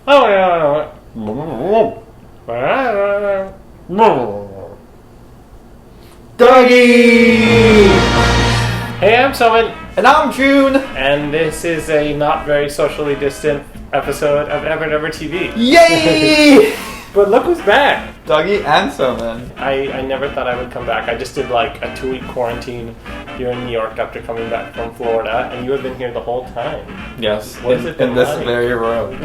Oh, yeah. Douggie! Hey, I'm Soman. And I'm Jun! And this is a not very socially distant episode of Evernever TV. Yay! But look who's back! Douggie and Soman. I never thought I would come back. I just did like a 2-week quarantine here in New York after coming back from Florida, and you have been here the whole time. Yes, What has it been in this like? very room.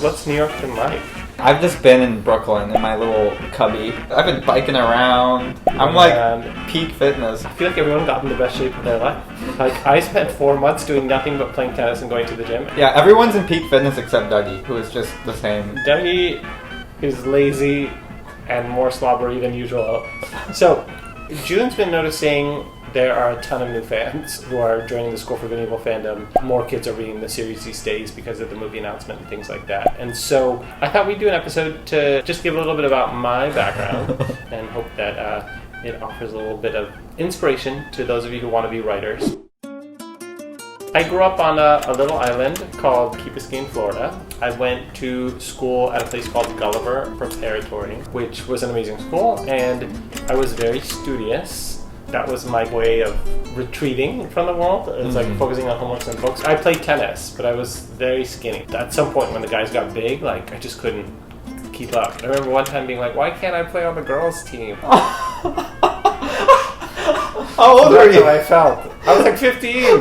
What's New York been like? I've just been in Brooklyn in my little cubby. I've been biking around. I'm like peak fitness. I feel like everyone got in the best shape of their life. Like, I spent 4 months doing nothing but playing tennis and going to the gym. Yeah, everyone's in peak fitness except Douggie, who is just the same. Douggie is lazy and more slobbery than usual. So, Jun's been noticing there are a ton of new fans who are joining the School for Good and Evil fandom. More kids are reading the series these days because of the movie announcement and things like that. And so I thought we'd do an episode to just give a little bit about my background and hope that it offers a little bit of inspiration to those of you who want to be writers. I grew up on a little island called Key Biscayne, Florida. I went to school at a place called Gulliver Preparatory, which was an amazing school, and I was very studious. That was my way of retreating from the world. It was like focusing on homeworks and books. I played tennis, but I was very skinny. At some point when the guys got big, like I just couldn't keep up. I remember one time being like, why can't I play on the girls' team? How old are That's you? how I felt. I was like 15.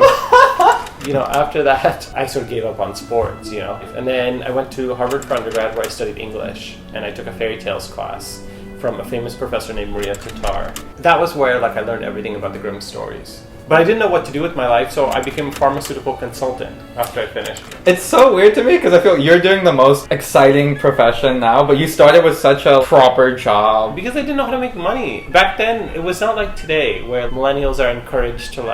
After that, I sort of gave up on sports, And then I went to Harvard for undergrad where I studied English, and I took a fairy tales class from a famous professor named Maria Tatar. That was where I learned everything about the Grimm stories. But I didn't know what to do with my life, so I became a pharmaceutical consultant after I finished. It's so weird to me because I feel you're doing the most exciting profession now, but you started with such a proper job. Because I didn't know how to make money. Back then, it was not like today, where millennials are encouraged to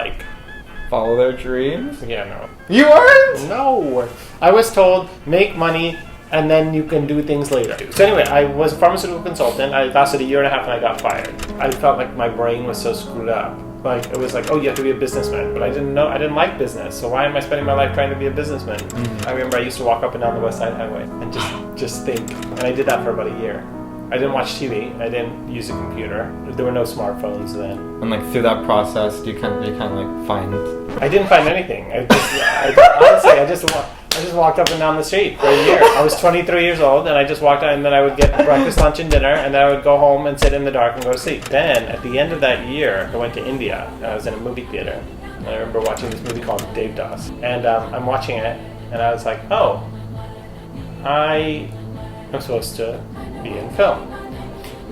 Follow their dreams? Yeah, no. You weren't? No. I was told, make money, and then you can do things later. So anyway, I was a pharmaceutical consultant. I lasted a year and a half and I got fired. I felt like my brain was so screwed up. It was like, oh, you have to be a businessman. But I didn't like business. So why am I spending my life trying to be a businessman? I remember I used to walk up and down the West Side Highway and just think. And I did that for about a year. I didn't watch TV. I didn't use a computer. There were no smartphones then. And through that process, you kind of find. I didn't find anything. I just walked up and down the street for a year. I was 23 years old, and I just walked out, and then I would get breakfast, lunch, and dinner, and then I would go home and sit in the dark and go to sleep. Then, at the end of that year, I went to India. I was in a movie theater, and I remember watching this movie called Devdas. And I'm watching it, and I was like, oh, I am supposed to be in film.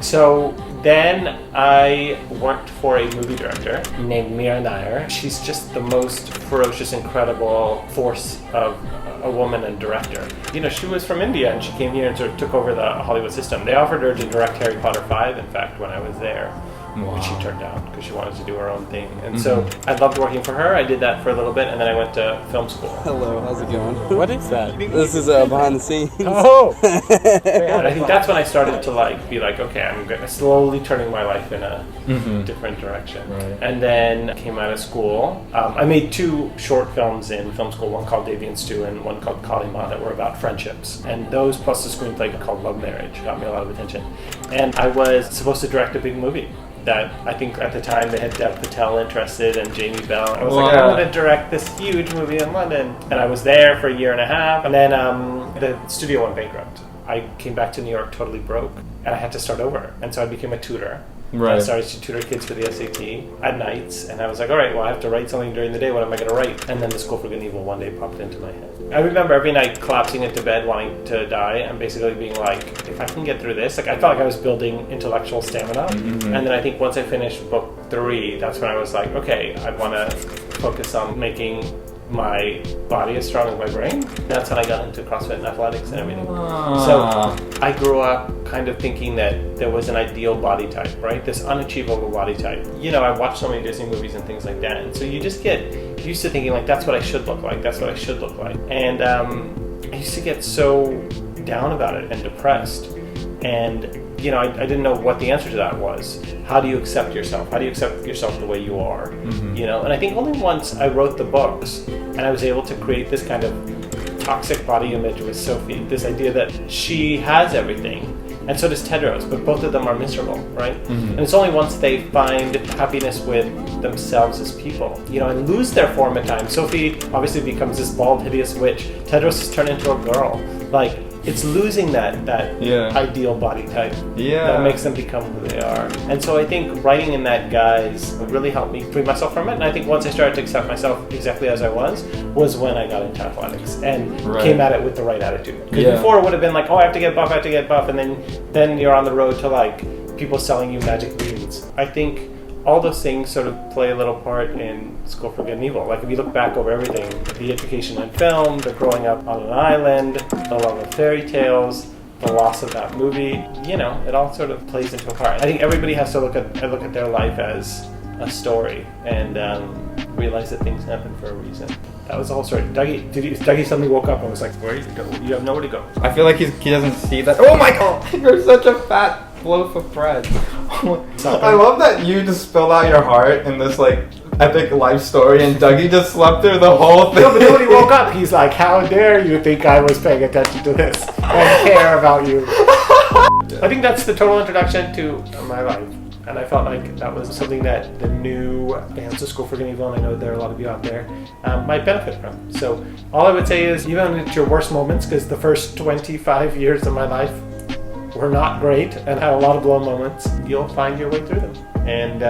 So then I worked for a movie director named Mira Nair. She's just the most ferocious, incredible force of a woman and director. She was from India and she came here and sort of took over the Hollywood system. They offered her to direct Harry Potter 5, in fact, when I was there. Wow. Which she turned down because she wanted to do her own thing. And so I loved working for her. I did that for a little bit, and then I went to film school. Hello, how's it going? What is that? This is behind the scenes. Oh! And I think that's when I started to be like, okay, I'm slowly turning my life in a different direction. Right. And then came out of school. I made 2 short films in film school, one called Deviant Stew and one called Kalima, that were about friendships. And those plus the screenplay called Love Marriage got me a lot of attention. And I was supposed to direct a big movie that I think at the time they had Dev Patel interested and Jamie Bell. I was like, I'm going to direct this huge movie in London. And I was there for a year and a half. And then the studio went bankrupt. I came back to New York totally broke. And I had to start over. And so I became a tutor. Right. I started to tutor kids for the SAT at nights. And I was like, all right, well, I have to write something during the day. What am I going to write? And then the School for Good and Evil one day popped into my head. I remember every night collapsing into bed wanting to die and basically being like, if I can get through this, I felt like I was building intellectual stamina. And then I think once I finished book 3, that's when I was like, okay, I want to focus on making my body as strong as my brain. That's when I got into CrossFit and athletics and everything. So I grew up kind of thinking that there was an ideal body type, right? This unachievable body type. I watched so many Disney movies and things like that. And so you just get used to thinking that's what I should look like. That's what I should look like. And I used to get so down about it and depressed. And I didn't know what the answer to that was. How do you accept yourself? How do you accept yourself the way you are? And I think only once I wrote the books and I was able to create this kind of toxic body image with Sophie. This idea that she has everything, and so does Tedros, but both of them are miserable, right? And it's only once they find happiness with themselves as people, you know, and lose their form at times. Sophie obviously becomes this bald, hideous witch. Tedros is turned into a girl. Like, it's losing that ideal body type that makes them become who they are. And so I think writing in that guise really helped me free myself from it. And I think once I started to accept myself exactly as I was when I got into athletics and came at it with the right attitude. Because before it would have been like, oh, I have to get buff, and then you're on the road to like people selling you magic beans. I think all those things sort of play a little part in School for Good and Evil. Like if you look back over everything, the education in film, the growing up on an island, the love of fairy tales, the loss of that movie, you know, it all sort of plays into a part. I think everybody has to look at their life as a story and realize that things happen for a reason. That was the whole story. Douggie suddenly woke up and was like, where are you going? You have nowhere to go. I feel like he doesn't see that. Oh my god! You're such a fat loaf of bread. I love that you just spilled out your heart in this like epic life story and Douggie just slept through the whole thing. No, but then when he woke up, he's like, how dare you think I was paying attention to this and care about you. I think that's the total introduction to my life. And I felt like that was something that the new fans of School for Good and Evil, and I know there are a lot of you out there, might benefit from. So all I would say is, even at your worst moments, because the first 25 years of my life were not great and had a lot of low moments, you'll find your way through them. And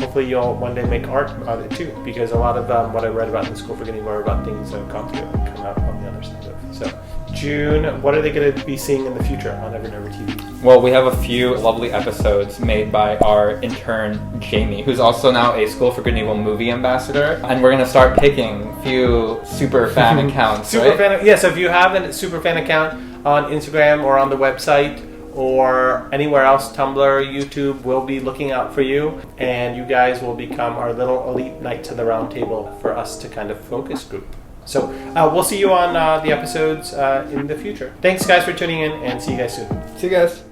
hopefully you'll one day make art out of it too, because a lot of what I read about in School for Good and Evil are about things that have gone through and come out on the other side of. So, June, what are they going to be seeing in the future on Evernever TV? Well, we have a few lovely episodes made by our intern, Jamie, who's also now a School for Good and Evil movie ambassador. And we're going to start picking a few super fan accounts, So if you have a super fan account on Instagram or on the website, or anywhere else, Tumblr, YouTube, we'll be looking out for you, and you guys will become our little elite Knights of the Round Table for us to kind of focus group. So we'll see you on the episodes in the future. Thanks guys for tuning in, and see you guys soon. See you guys.